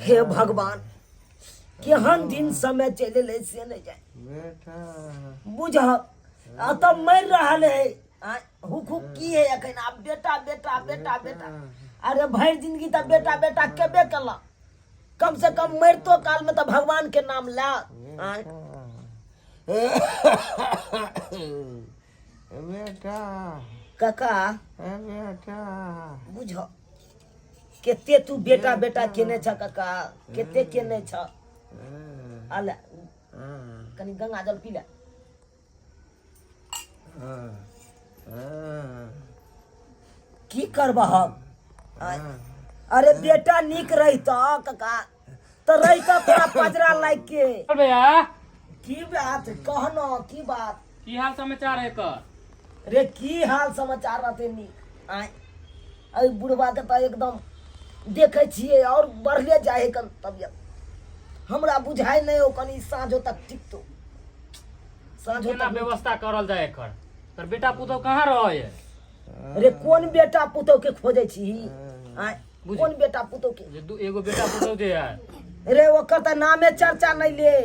हे भगवान केहन दिन समय चले ले से नहीं जाए बेटा बुझ तब मर रहा है हुक हुक की है अखन आप बेटा बेटा बेटा बेटा अरे भर जिंदगी तब बेटा बेटा केबे कला कम से कम मर तो काल में तो भगवान के नाम ला बेटा काका बेटा बुझ केते तू बेटा बेटा केने छ काका केते केने छ आले कनी गंगा जल पी ले की करबह अरे बेटा निक रहिता काका तो रहिता तोरा पजरा लाग के भैया की बात कहना की बात की हाल समाचार है कर रे की हाल समाचार रहते निक आय अई बुढ़वा के तो एकदम देखे छिए और बढ़ले जाए कन तबियत हमरा बुझाई नहीं हो कनी साँझो तक टिकतो साँझो केना तक व्यवस्था करल जाए एकर तर बेटा पुतौ कहाँ रहे है रे कौन बेटा पुतौ के खोजे छी आय बुझी। कौन बेटा पुतौ के जे एगो बेटा पुतौ जे है रे ओकर त नामे चर्चा नहीं ले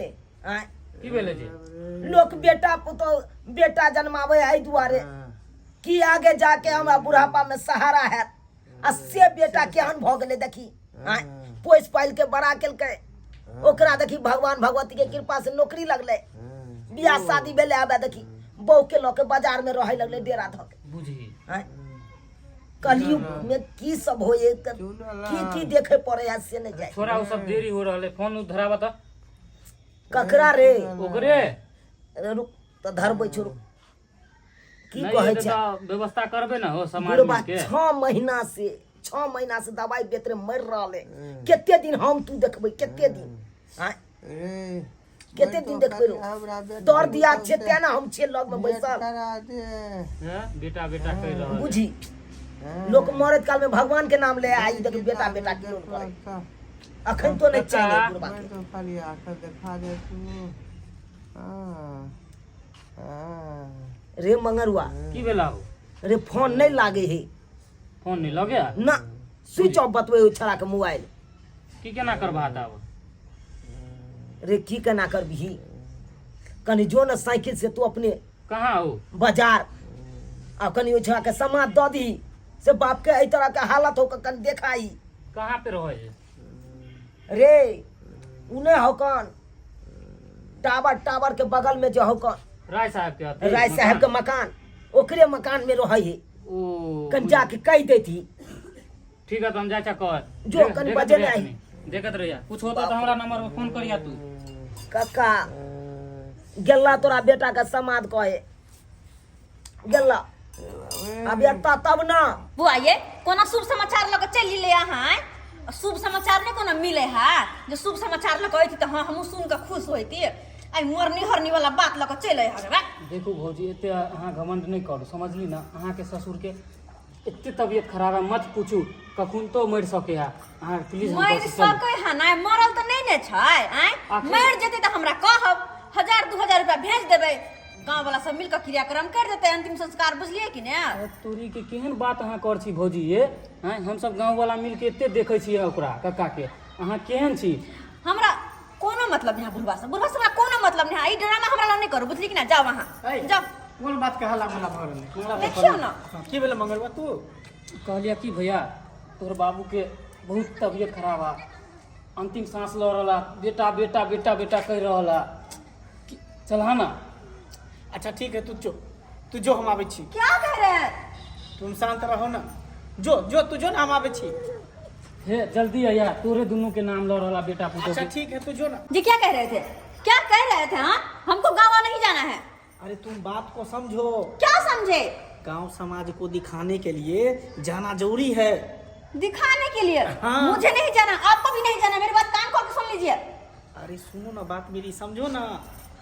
आय की भेले जे लोग बेटा पुतौ बेटा जन्मावे है दुआरे कि आगे जाके हमरा बुढ़ापा में सहारा है आ से बेटा केहन भ गेले देखी आय पोस पाल के बड़ा केलकै ओकरा देखी भगवान भगवती के कृपा से नौकरी लगले बियाह शादी भेले आबे देखी बहू के लोग बाजार में रहे लगले डेरा धक बुझी आय कलयुग में की सब होए की देखे पड़े है से नहीं जाए छोरा उ सब देरी हो रहले फोन उधरावा त ककरा रे ओकरे अरे रुक तो धरबै छोरू की नहीं कहे हेतै छै त व्यवस्था करबे ना हो समाज बुढ़बा में के 6 महीना से दवाई बेतरे मर रहले केते दिन हम तू देखबै केते दिन आय केते दिन देखबै रो तोर दिया छे ते ना हम छे लग में बैसल हैं? बेटा बेटा कह रहल बुझी लोग मरत काल में भगवान के नाम ले आई देख बेटा बेटा की लोग करे अखन तो नहीं चाहिए बुढ़बा के तो खाली आकर दिखा दे तू रे मंगरुआ की भेला हो रे फोन नहीं लागे है फोन नहीं लगे ना स्विच ऑफ बतवे ओ छड़ा के मोबाइल की केना करबा तब रे की केना करबही कनी जो न साइकिल से तू अपने कहाँ हो बाजार आ कनी ओ छड़ा के समाज द दी से बाप के एई तरह के हालत हो के कन देखाई कहाँ पे रहे है रे उने होकन टावर के बगल में जो होकन राय साहब के अथी राय साहब के मकान ओकरे मकान में रहे है ओ कन जाके कह देती ठीक है तो हम जाचा कर जो कनी बजे नहीं आई देखत रहिया कुछ होता तो हमरा नंबर पे फोन करिया तू काका गेला तोरा बेटा का समाद कहे गेला अब एता तब ना बुआ ये कोना शुभ समाचार लग चली ले यहाँ शुभ समाचार नहीं कोना मिले है जो शुभ समाचार लग कहती तो हाँ हम सुन के खुश होती आई मरनी हरनी वाला बात लग चले है देखो भौजी एते अहाँ घमंड नहीं करू समझली ना अहाँ के ससुर के एते तबियत खराब है मत पूछू कखुन तो मर सके है अहाँ प्लीज मर सके है ना मरल तो नहीं ने छै आय मर जेते तो हमरा कहब 1000-2000 रुपया भेज देबे गांव वाला सब मिलकर क्रियाक्रम कर देते अंतिम संस्कार बुझलिए कि ने तोरी के केहन बात अहाँ कर छी भौजी ये हैं हम सब गांव वाला मिल के एते देखे छी ओकरा काका के अहाँ केहन छी हमरा कोनो मतलब नहीं बुढ़वा से हमरा कोनो मतलब नहीं ई ड्रामा हमरा ला नहीं करू बुझली कि ना जाओ वहां जाओ कौन बात के हल्ला गुल्ला भरल देखियो ना की भेल मंगलवा तू कहलिया कि भैया तोर बाबू के बहुत तबियत खराब है अंतिम सांस ल रहा बेटा बेटा बेटा बेटा कह रहा चल ना अच्छा ठीक है तू जो हम आवे छी क्या कह रहे हैं तुम शांत रहो ना जो तू जो ना हम आवे छी हे जल्दी आया तोरे दोनों के नाम ल रहा बेटा पुतो अच्छा ठीक है तू जो ना जी क्या कह रहे थे क्या कह रहे थे हाँ हमको गाँव नहीं जाना है अरे तुम बात को समझो क्या समझे गांव समाज को दिखाने के लिए जाना जरूरी है दिखाने के लिए हाँ। मुझे नहीं जाना आपको भी नहीं जाना मेरी बात कान खोल के सुन लीजिए अरे सुनो ना बात मेरी समझो ना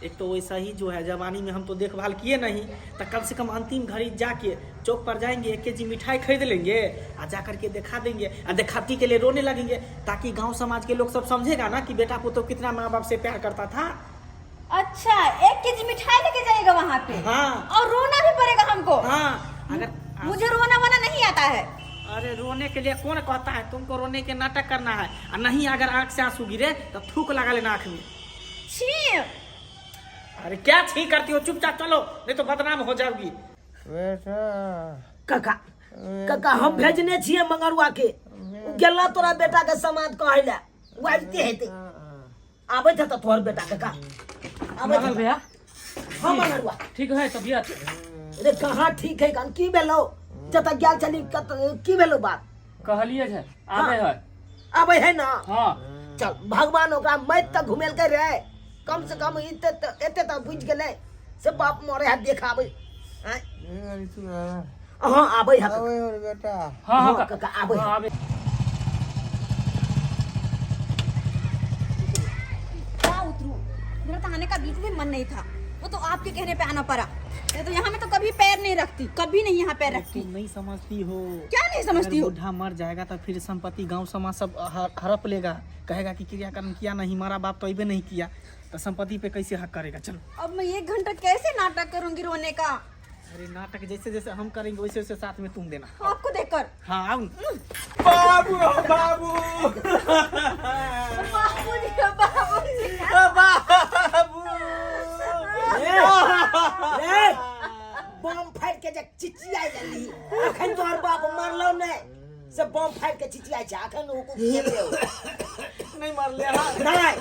एक तो वैसा ही जो है जवानी में हम तो देखभाल किए नहीं तो कम से कम अंतिम घड़ी जाके चौक पर जाएंगे 1 केजी मिठाई खरीद लेंगे और जा करके दिखा देंगे और दिखाती के लिए रोने लगेंगे ताकि गांव समाज के लोग सब समझेगा ना कि बेटा को तो कितना माँ बाप से प्यार करता था। अच्छा 1 केजी मिठाई लेके जाएगा वहाँ पे हाँ और रोना भी पड़ेगा हमको हाँ अगर मुझे रोना वोना नहीं आता है अरे रोने के लिए कौन कहता है तुमको रोने के नाटक करना है, और नहीं अगर आंख से आंसू गिरे तो थूक लगा लेना आंख में। छी अरे क्या छी करती हो, चुपचाप चलो नहीं तो बदनाम हो जाओगी। बेटा काका काका हम भेजने छिए मंगरुआ के, गेला तोरा बेटा के समाज कहे ला वाजते हेते आबे था तो तोहर बेटा काका आबे मंगल भैया हां मंगरुआ ठीक है तबियत? रे कहाँ ठीक है कान की भेलो जत गेल चली की भेलो बात कहलिए जे आबे है। आबे है ना हाँ चल भगवान ओकरा मैत तक घुमेल के रहे, कम से कम एते तक बुझ गेले से बाप मरे हाथ देखाबे हैं। हां आबे है आवे और बेटा हाँ हाँ हाँ, काका, आबे। हाँ, आबे। क्या उतरू, मेरा तो आने का बिल्कुल भी मन नहीं था, वो तो आपके कहने पे आना पड़ा। मैं तो यहाँ में तो कभी पैर नहीं रखती, कभी नहीं यहाँ पैर रखती। तुम नहीं समझती हो, क्या नहीं समझती हो? बुढ़ा मर जाएगा तो फिर संपत्ति गांव समाज सब हड़प लेगा, कहेगा कि क्रियाकर्म किया नहीं, हमारा बाप तो अबे नहीं किया, तो संपत्ति पे कैसे हक करेगा। चलो अब मैं 1 घंटा कैसे नाटक करूंगी रोने का? अरे नाटक जैसे जैसे हम करेंगे वैसे वैसे साथ में तुम देना। आपको देखकर हाँ आओ ना। बाबू बाबू बाबूजी, बाबूजी। बाबू रे बम फाड़ के जे चिचियाई जल्दी अखन तोहर बाप मरलो ने से बम फाड़ के चिचियाई छ अखन उ खेले हो नहीं मार ले हाँ। नहीं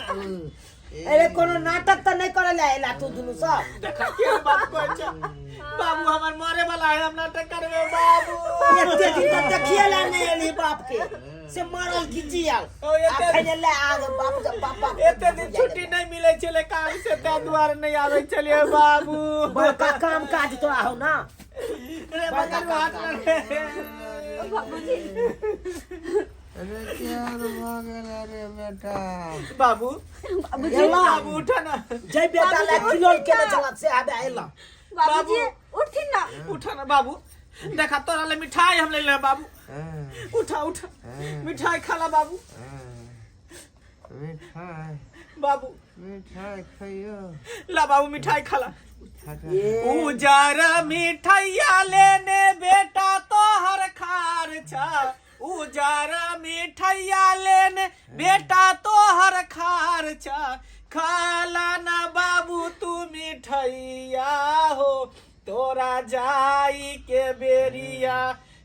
अरे कोनो नाटक तो नहीं करे ले एला तू दुनु सब देखा के बात को अच्छा बाबू हमार मारे वाला है, हम नाटक करबे बाबू। एते दिन तो देखिए ला नहीं एली बाप के से मारल खिचियाल अखन ले आगे बाप जब पापा एते दिन छुट्टी नहीं मिले चले काम से, ते द्वार नहीं आवे चलिए बाबू। बड़का काम काज तो आओ ना अरे बगल में हाथ में बाबूजी अरे क्या भागल रे बेटा बाबू एला बाबू उठा ना, जय बेटा ले किलोल के न चला से आबे एला बाबूजी उठी ना। उठा ना बाबू, देखा तोरा ले मिठाई हम ले ले बाबू, हाँ, उठा उठा मिठाई खाला बाबू। मिठाई बाबू मिठाई खाइयो ला बाबू मिठाई खाला। खाता उजारा मिठाइया लेने बेटा तो हर खार छा, उजारा मिठाइया लेने बेटा तो हर खार छा, खाला ना बाबू तू मिठाइया हो तोरा जाई के बेरिया,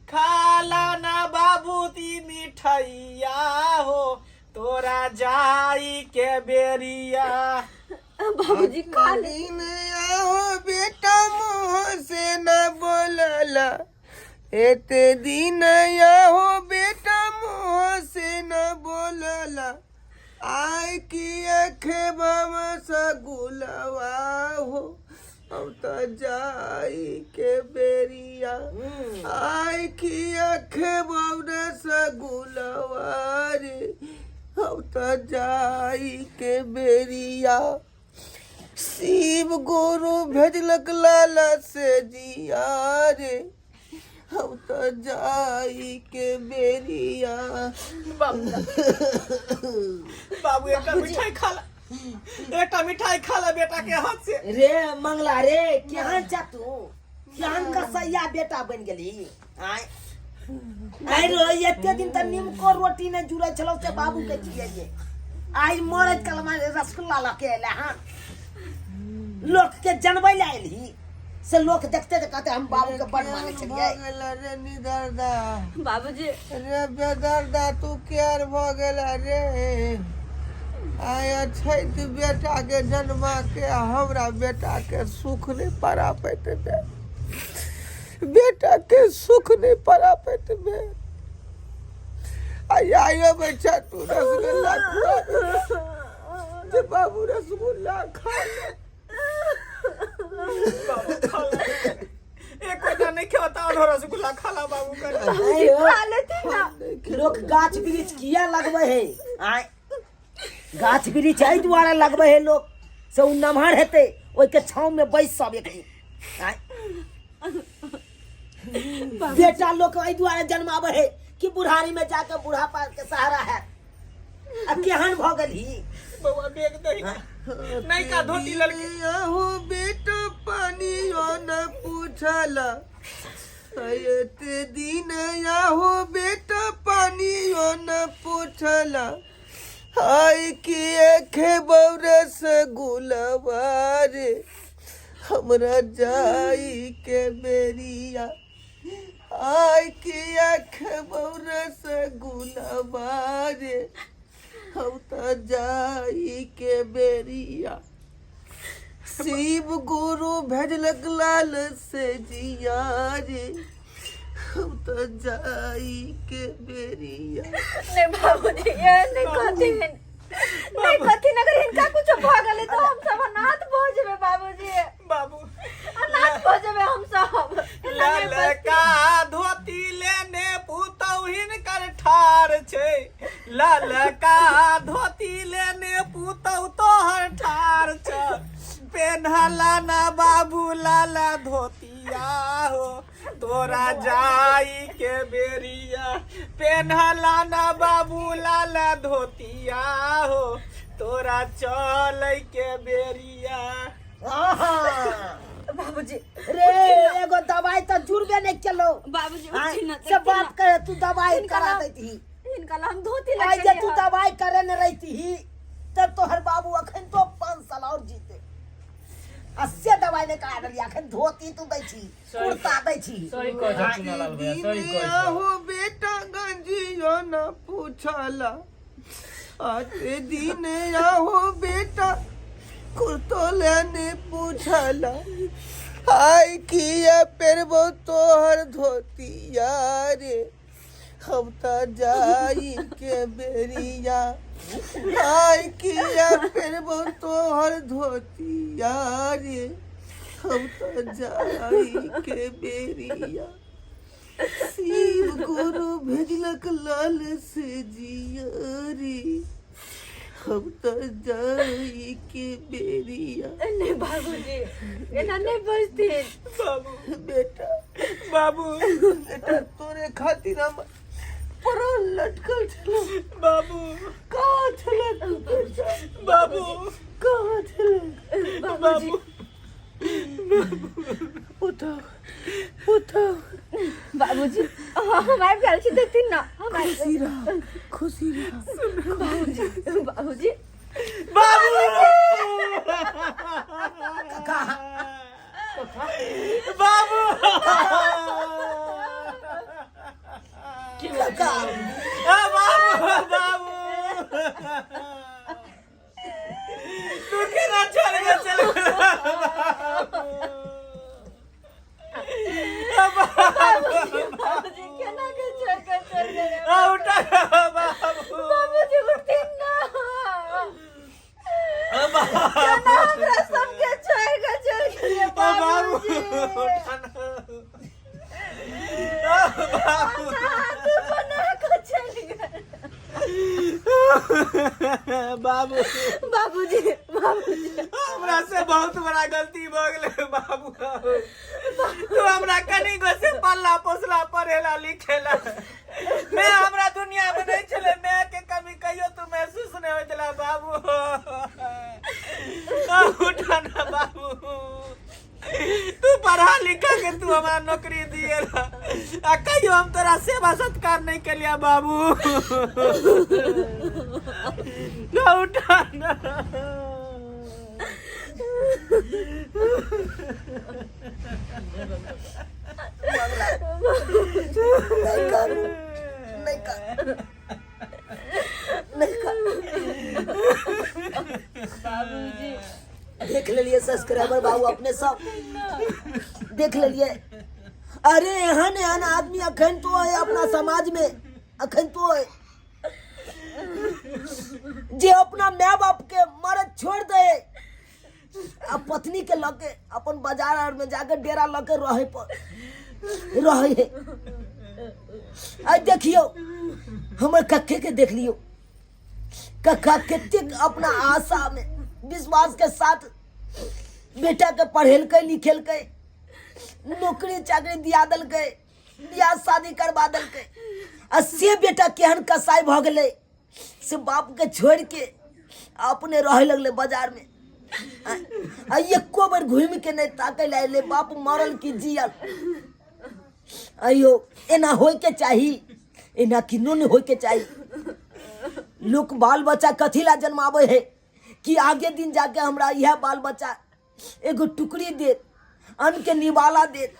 खाला ना बाबू ती मिठाइया हो तोरा जाई के बेरिया। बाबूजी काले दिन आओ बेटा मुँह से न बोलला, एते दिन आओ बेटा मुँह से न बोलला, आय की अखे बाबा सगुलवा हो हम तो जाई के बेरिया, आय की अखे बाबा सगुलवा रे हम तो जाई के बेरिया, शिव गुरु भेजलक लाला से जिया रे हम तो जाई के बेरिया। बाबू एक मिठाई खाला, एक मिठाई खाला बेटा के हाथ से। रे मंगला रे केहन जा तू केहन कसैया बेटा बन गेली आय आय रो एते दिन त नीमको रोटी ने जुड़ै छलौ से बाबू के खियैये, आइ मरे कलमा रसगुल्ला लके एला हां लोक के जनबै ले एली से लोक देखते तो कहते हम बाबू के बड़ माने छलिए। रे निदरदा बाबूजी रे बेदरदा तू केर भ गेल रे, आया छैत बेटा के जन्मा के हमरा बेटा के सुख नहीं पड़ा पैते बे, बेटा के सुख नहीं पड़ा पैते बे, आया बच्चा तू रसगुल्ला खा जे बाबू रसगुल्ला खा ले बाबू खाला एक कोटा नहीं खाता और रसगुल्ला खाला बाबू कर। खा लेते ना। लोग गाछ वृक्ष किया लगबे है आय गाछ वृक्ष एहि दुआरे लगबे है लोग से उ नमहर हेते ओइ के छाव में बैस सब एक आय बेटा लोग एहि दुआरे जन्मावे है कि बुढ़ारी में जाकर बुढ़ापा के सहारा है। अब केहन भ गेली बाबा देख दही नहीं का धोती लड़की हो बेटा पानी न पूछला, ते दिन आहो बेटा पानियो न पूछला हाय किए खेबौरस गुलवारे हमरा जाई के बेरिया हाय किए खेबौरस गुलवारे हम तो जाई के बेरिया शिव गुरु भेजलक लाल से जिया रे हम तो जाई के बेरिया। नहीं बाबूजी ये नहीं कहती है नहीं कहती नगर इनका कुछ भ गले तो हम सब अनाथ भोजबे बाबूजी बाबू अनाथ भोजबे हम सब ललका धोती लेने पुतौहिन कर ठार छै ललका धोती लेने पुतौ तोहर ठार छ पेन्हला ना बाबू लाला धोतिया हो तोरा जाई के बेरिया पेन्हला ना बाबू लाला धोतिया हो तोरा चलै के बेरिया। बाबूजी रे एगो दवाई तो जुड़बे नहीं चलो बाबूजी हाँ, उठी न सब बात करे तू दवाई करा नाम- देती इनका नाम धोती आज लग जे तू दवाई करे न रहती ही तब तो हर बाबू अखन तो 5 साल और जीते अस्से दवाई ने कहा डलिया अखन धोती तू दै छी कुर्ता दै छी सही कह छ चुनालाल भैया सही कह छ हो बेटा गंजियो न पूछला आते दिन आहो बेटा कुर्तो लेने पूछला हाय किया पेरबो तोहर धोतिया रे हम तो जाई के बेरिया हाय किया पेरबो तोहर धोतिया रे हम तो जाई के बेरिया शिव गुरु भेजलक लाल से जिया रे हम तो जाई के बेरिया। नहीं बाबूजी एना नहीं बजती बाबू बेटा बाबू बेटा तोरे खातिर हम परल लटकल छलो बाबू कहाँ छलक बेटा बाबू कहाँ छलक बाबू उठाओ उठाओ बाबूजी हमारे प्यार से देखती ना हमारे खुशी रहा बाबूजी बाबूजी बाबू बाबू तू केना छोड़ के चल बाबूजी केना के छोड़ के चल गए उठा बाबू बाबूजी उठती ना केना हमरा सबके छोड़ के चल गए बाबूजी तू बना के चल गए बाबू बाबूजी बाबूजी हमरा से बहुत बड़ा गलती भ गेले बाबू तू हमरा कनी गो से पल्ला पोसला पढ़ेला लिखेला मैं हमरा दुनिया में नहीं चले मैं के कमी कहियो तू महसूस नहीं होइतला बाबू उठा ना बाबू तू पढ़ा लिखा के तू हमारा नौकरी दिएला आ कहियो हम तोरा सेवा सत्कार नहीं के लिया बाबू उठा ना बाबूजी देख लिए सब्सक्राइबर बाबू अपने सब देख लिए। अरे एहन एहन आदमी अखन तो है अपना समाज में अखन तो है जे अपना माँ बाप के मरद छोड़ दे अब पत्नी के लगे अपन बाजार और में जाकर डेरा लगे रहे है। आज देखियो हमर कक्के के देख लियो कक्का कितने अपना आशा में विश्वास के साथ बेटा के पढ़ेलकै लिखेलकै नौकरी चाकरी दिया देलकै बियाह शादी करवा देलकै आ से बेटा केहन कसाई भ गेलै से बाप के छोड़ के अपने रहे लगले बाजार में आ एको बार घूम के नहीं ताकै ले बाप मरल की जियल अयो एना होय के चाही, एना किन्नो नहीं होय के चाही। लोग बाल बच्चा कथी ला जन्मावे है कि आगे दिन जाके हमरा यह बाल बच्चा एगो टुकड़ी दे, अन्न के निवाला दे,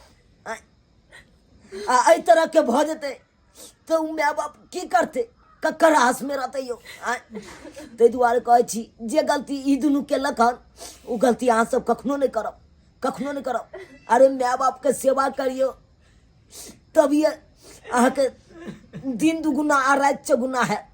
आ तरह के भ जेते तो माय बाप की करते, ककर हाथ में रहते यो। ताहि दुआरे कहै छी जे गलती ई दुनू केलक हन ओ गलती अहाँ सब कखनो नहीं करब, कखनो नहीं करब। अरे माय बाप के सेवा करियो तभी अहाँ के दिन दुगुना आ रात चौगुना है।